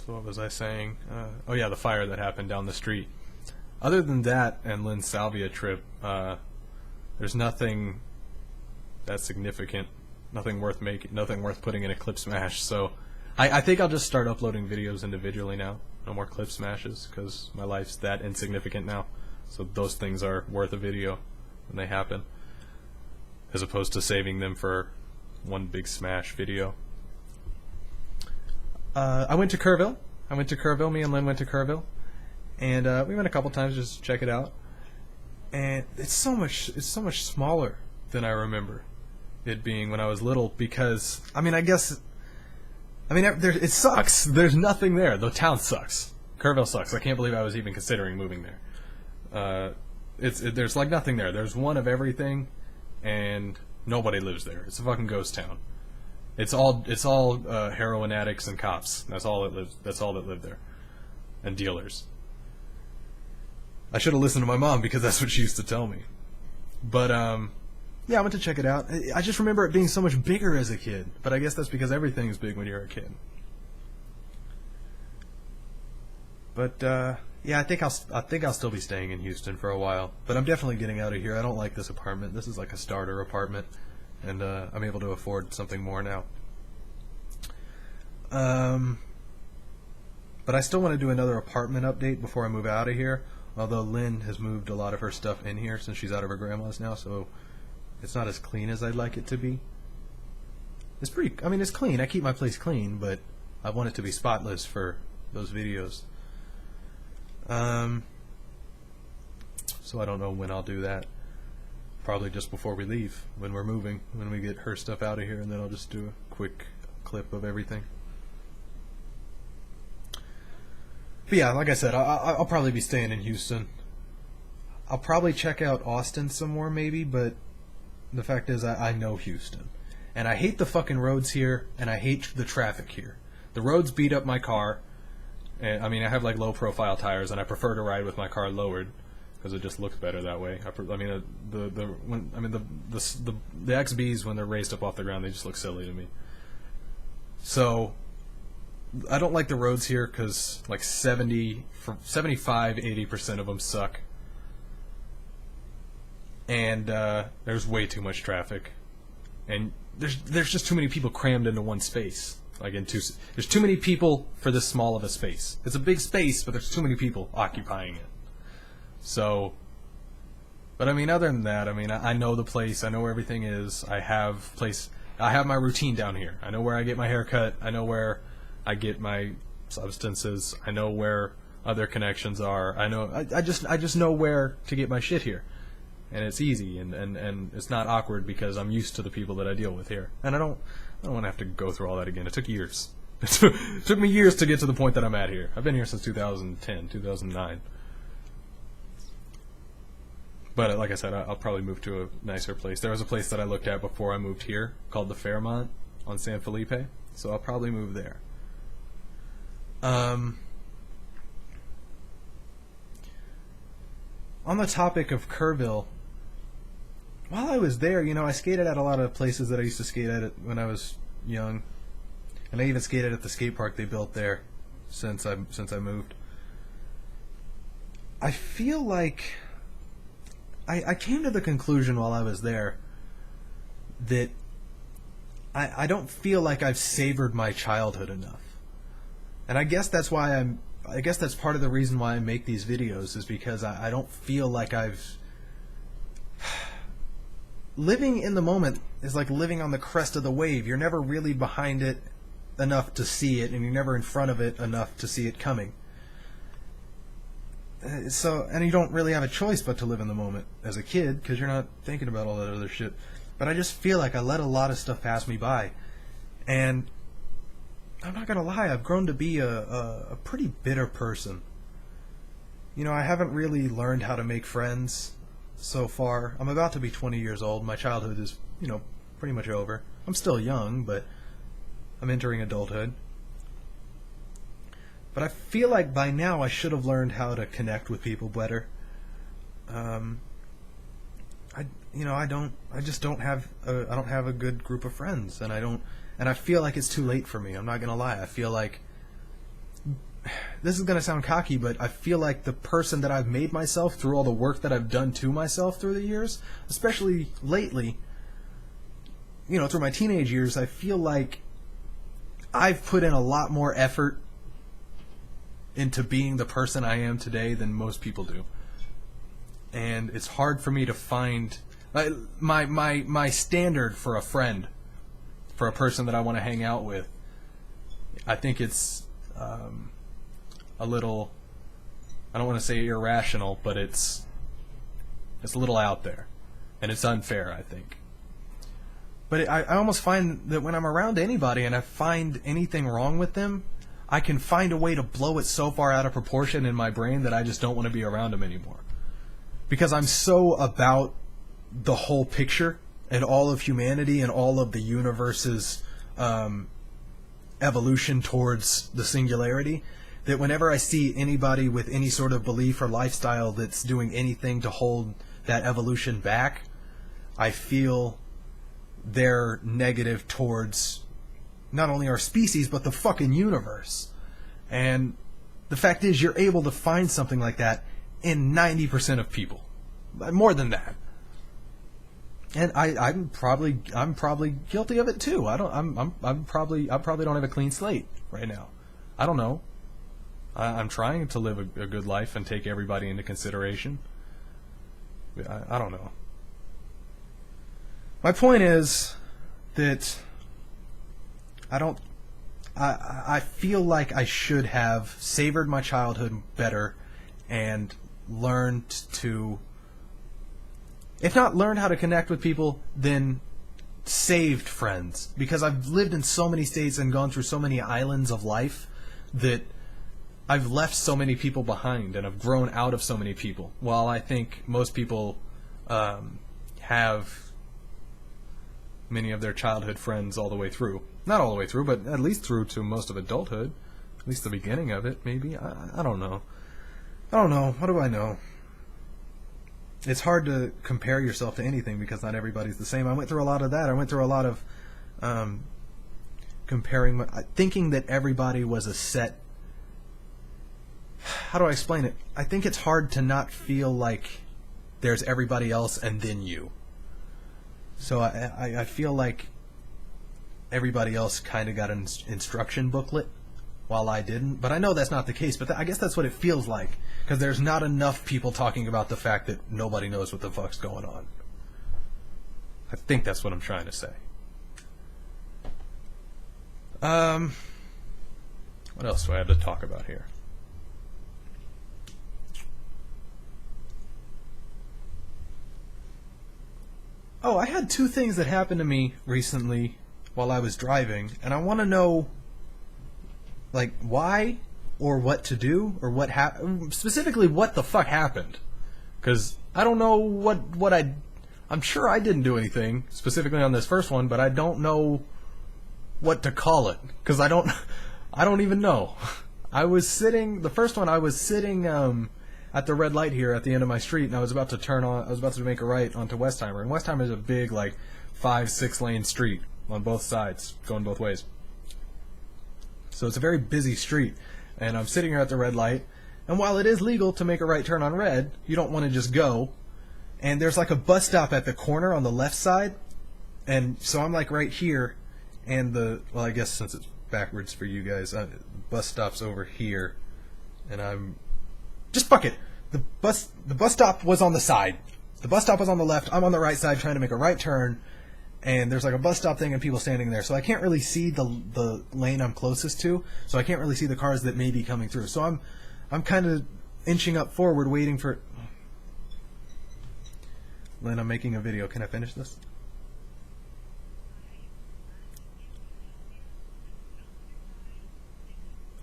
So what was I saying? Oh yeah, the fire that happened down the street. Other than that and Lynn's salvia trip, there's nothing that significant, nothing worth putting in a clip smash. So I think I'll just start uploading videos individually now. No more clip smashes because my life's that insignificant now. So those things are worth a video when they happen, as opposed to saving them for one big smash video. I went to Kerrville. Me and Lynn went to Kerrville, and we went a couple times just to check it out. And it's so much smaller than I remember it being when I was little. Because it sucks. There's nothing there. The town sucks. Kerrville sucks. I can't believe I was even considering moving there. There's like nothing there. There's one of everything, and nobody lives there. It's a fucking ghost town. It's all heroin addicts and cops. That's all that live there, and dealers. I should have listened to my mom because that's what she used to tell me. But yeah, I went to check it out. I just remember it being so much bigger as a kid. But I guess that's because everything is big when you're a kid. But yeah, I think I'll still be staying in Houston for a while. But I'm definitely getting out of here. I don't like this apartment. This is like a starter apartment. And I'm able to afford something more now. But I still want to do another apartment update before I move out of here. Although Lynn has moved a lot of her stuff in here since she's out of her grandma's now, so it's not as clean as I'd like it to be. It's clean. I keep my place clean, but I want it to be spotless for those videos. So I don't know when I'll do that. Probably just before we leave, when we're moving, when we get her stuff out of here, and then I'll just do a quick clip of everything. But yeah, like I said, I'll probably be staying in Houston. I'll probably check out Austin some more maybe, but the fact is I know Houston. And I hate the fucking roads here, and I hate the traffic here. The roads beat up my car. And, I have like low profile tires, and I prefer to ride with my car lowered, because it just looks better that way. The XBs, when they're raised up off the ground, they just look silly to me. So I don't like the roads here because like 75-80% of them suck, and there's way too much traffic, and there's just too many people crammed into one space. There's too many people for this small of a space. It's a big space, but there's too many people occupying it. So, but other than that, I know the place. I know where everything is. I have my routine down here. I know where I get my hair cut. I know where I get my substances. I know where other connections are. I just know where to get my shit here. And it's easy and it's not awkward because I'm used to the people that I deal with here. And I don't want to have to go through all that again. It took years. It took me years to get to the point that I'm at here. I've been here since 2010, 2009. But like I said, I'll probably move to a nicer place. There was a place that I looked at before I moved here called the Fairmont on San Felipe. So I'll probably move there. On the topic of Kerrville, while I was there, I skated at a lot of places that I used to skate at when I was young. And I even skated at the skate park they built there since I moved. I feel like I came to the conclusion while I was there that I don't feel like I've savored my childhood enough. And I guess that's why I guess that's part of the reason why I make these videos, is because I don't feel like I've... Living in the moment is like living on the crest of the wave. You're never really behind it enough to see it, and you're never in front of it enough to see it coming. And you don't really have a choice but to live in the moment as a kid, because you're not thinking about all that other shit. But I just feel like I let a lot of stuff pass me by. And I'm not going to lie, I've grown to be a pretty bitter person. I haven't really learned how to make friends so far. I'm about to be 20 years old. My childhood is, pretty much over. I'm still young, but I'm entering adulthood. But I feel like by now I should have learned how to connect with people better. I don't have a good group of friends, and I feel like it's too late for me. I'm not gonna lie. I feel like this is going to sound cocky, but I feel like the person that I've made myself through all the work that I've done to myself through the years, especially lately, through my teenage years, I feel like I've put in a lot more effort into being the person I am today than most people do. And it's hard for me to find my standard for a friend, for a person that I want to hang out with. I think it's a little, I don't want to say irrational, but it's a little out there, and it's unfair, I think. But I almost find that when I'm around anybody and I find anything wrong with them, I can find a way to blow it so far out of proportion in my brain that I just don't want to be around them anymore. Because I'm so about the whole picture and all of humanity and all of the universe's evolution towards the singularity, that whenever I see anybody with any sort of belief or lifestyle that's doing anything to hold that evolution back, I feel they're negative towards not only our species, but the fucking universe. And the fact is, you're able to find something like that in 90% of people. More than that. And I'm probably guilty of it too. I probably don't have a clean slate right now. I don't know. I'm trying to live a good life and take everybody into consideration. I don't know. My point is that I feel like I should have savored my childhood better and learned to, if not learned how to connect with people, then saved friends. Because I've lived in so many states and gone through so many islands of life that I've left so many people behind and I've grown out of so many people. While I think most people have many of their childhood friends all the way through. Not all the way through, but at least through to most of adulthood. At least the beginning of it, maybe. I don't know. I don't know. What do I know? It's hard to compare yourself to anything because not everybody's the same. I went through a lot of that. I went through a lot of thinking that everybody was a set. How do I explain it? I think it's hard to not feel like there's everybody else and then you. So I feel like everybody else kind of got an instruction booklet while I didn't. But I know that's not the case, but I guess that's what it feels like. Because there's not enough people talking about the fact that nobody knows what the fuck's going on. I think that's what I'm trying to say. What else do I have to talk about here? Oh, I had two things that happened to me recently while I was driving, and I want to know, like, why or what to do or what happened. Specifically, what the fuck happened? Because I don't know what I'm sure I didn't do anything specifically on this first one, but I don't know what to call it because I don't even know. The first one I was sitting at the red light here at the end of my street, and I was about to make a right onto Westheimer. And Westheimer is a big, 5-6 lane street on both sides, going both ways. So it's a very busy street. And I'm sitting here at the red light, and while it is legal to make a right turn on red, you don't want to just go. And there's a bus stop at the corner on the left side, and so I'm right here, and I guess since it's backwards for you guys, bus stop's over here, and I'm just fuck it. The bus stop was on the side. The bus stop was on the left. I'm on the right side trying to make a right turn, and there's a bus stop thing and people standing there. So I can't really see the lane I'm closest to. So I can't really see the cars that may be coming through. So I'm kind of inching up forward, waiting for. Lynn, I'm making a video. Can I finish this?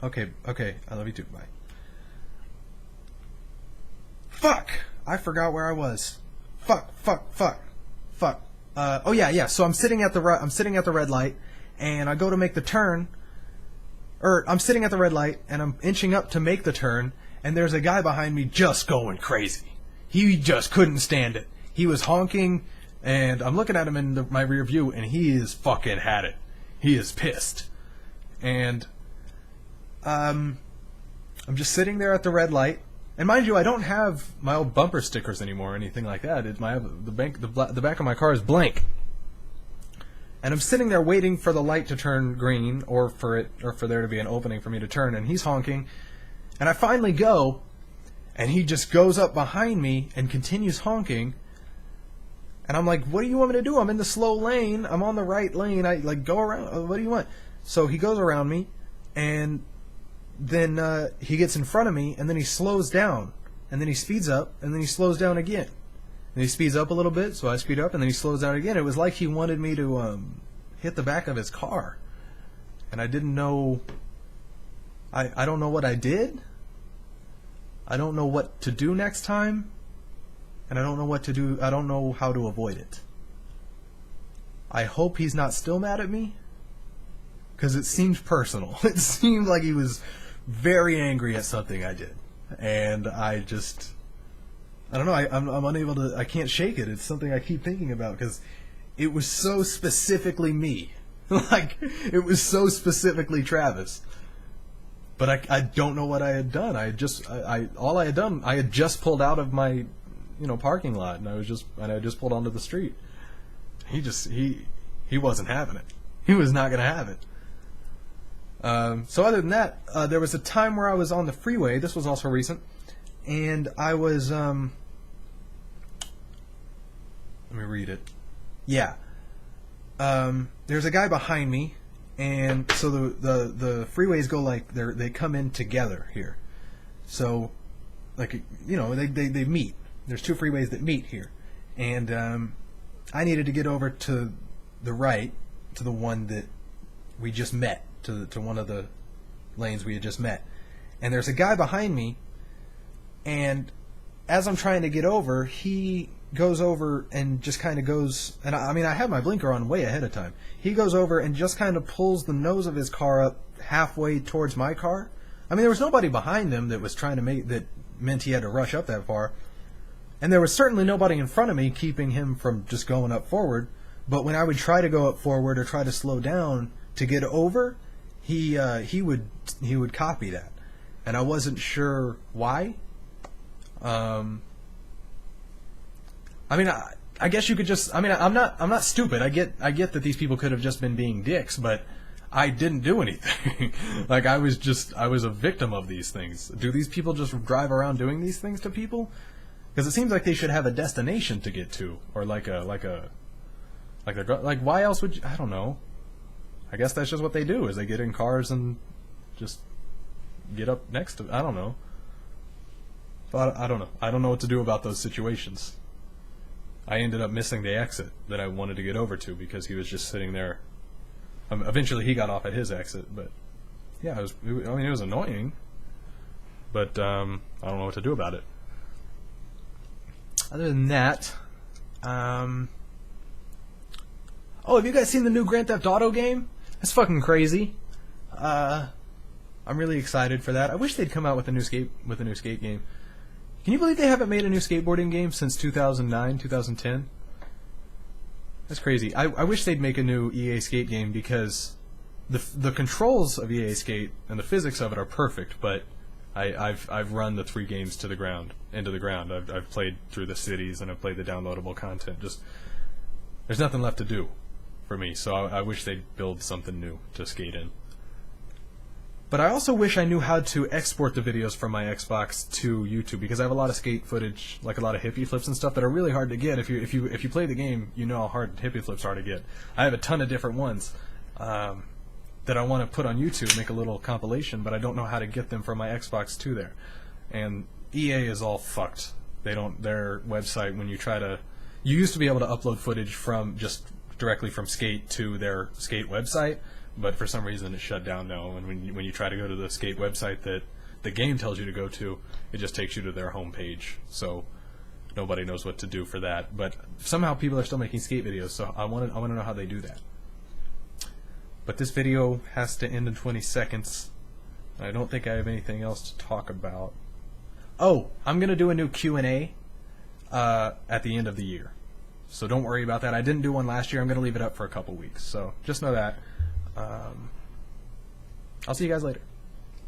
Okay. I love you too. Bye. Fuck! I forgot where I was. Fuck. Oh yeah. So I'm sitting at the red light, and I go to make the turn. I'm sitting at the red light, and I'm inching up to make the turn, and there's a guy behind me just going crazy. He just couldn't stand it. He was honking, and I'm looking at him in my rear view, and he is fucking had it. He is pissed. And I'm just sitting there at the red light. And mind you, I don't have my old bumper stickers anymore or anything like that. The back of my car is blank. And I'm sitting there waiting for the light to turn green, or for there to be an opening for me to turn, and he's honking. And I finally go, and he just goes up behind me and continues honking. And I'm like, what do you want me to do? I'm in the slow lane. I'm on the right lane. I go around. What do you want? So he goes around me, and then he gets in front of me, and then he slows down, and then he speeds up, and then he slows down again. And he speeds up a little bit, so I speed up, and then he slows down again. It was like he wanted me to hit the back of his car. And I didn't know... I don't know what I did. I don't know what to do next time. And I don't know what to do. I don't know how to avoid it. I hope he's not still mad at me, because it seemed personal. It seemed like he was very angry at something I did. And I don't know, I'm unable to, I can't shake it. It's something I keep thinking about, because it was so specifically me. Like, it was so specifically Travis. But I don't know what I had done. I had just pulled out of my, parking lot, and I just pulled onto the street. He wasn't having it. He was not going to have it. So other than that, there was a time where I was on the freeway. This was also recent. And I was, let me read it. Yeah. There's a guy behind me, and so the freeways go they come in together here. So, they meet. There's two freeways that meet here. And, I needed to get over to the right, to the one that we just met, to one of the lanes we had just met. And there's a guy behind me, and as I'm trying to get over, he goes over and just kind of goes, and I had my blinker on way ahead of time. He goes over and just kind of pulls the nose of his car up halfway towards my car. There was nobody behind him that was trying to that meant he had to rush up that far. And there was certainly nobody in front of me keeping him from just going up forward. But when I would try to go up forward or try to slow down to get over, he would copy that. And I wasn't sure why. I guess you could just, I'm not stupid. I get that these people could have just been being dicks, but I didn't do anything. I was a victim of these things. Do these people just drive around doing these things to people? Because it seems like they should have a destination to get to, or why else would you, I don't know. I guess that's just what they do, is they get in cars and just get up next to, I don't know. But I don't know. I don't know what to do about those situations. I ended up missing the exit that I wanted to get over to because he was just sitting there. Eventually he got off at his exit, but yeah, it was annoying. But I don't know what to do about it. Other than that, have you guys seen the new Grand Theft Auto game? It's fucking crazy. I'm really excited for that. I wish they'd come out with a new skate game. Can you believe they haven't made a new skateboarding game since 2009, 2010? That's crazy. I wish they'd make a new EA Skate game, because the controls of EA Skate and the physics of it are perfect, but I've run the 3 games into the ground. I've played through the cities, and I've played the downloadable content. Just, there's nothing left to do for me, so I wish they'd build something new to skate in. But I also wish I knew how to export the videos from my Xbox to YouTube, because I have a lot of skate footage, like a lot of hippie flips and stuff, that are really hard to get. If you play the game, you know how hard hippie flips are to get. I have a ton of different ones that I want to put on YouTube, make a little compilation, but I don't know how to get them from my Xbox to there. And EA is all fucked. Their website, when you try to, you used to be able to upload footage from just directly from Skate to their Skate website, but for some reason it shut down now. And when you try to go to the Skate website that the game tells you to go to, it just takes you to their homepage. So nobody knows what to do for that. But somehow people are still making skate videos, so I want to know how they do that. But this video has to end in 20 seconds. I don't think I have anything else to talk about. Oh, I'm going to do a new Q&A at the end of the year. So don't worry about that. I didn't do one last year. I'm going to leave it up for a couple weeks. So just know that. I'll see you guys later.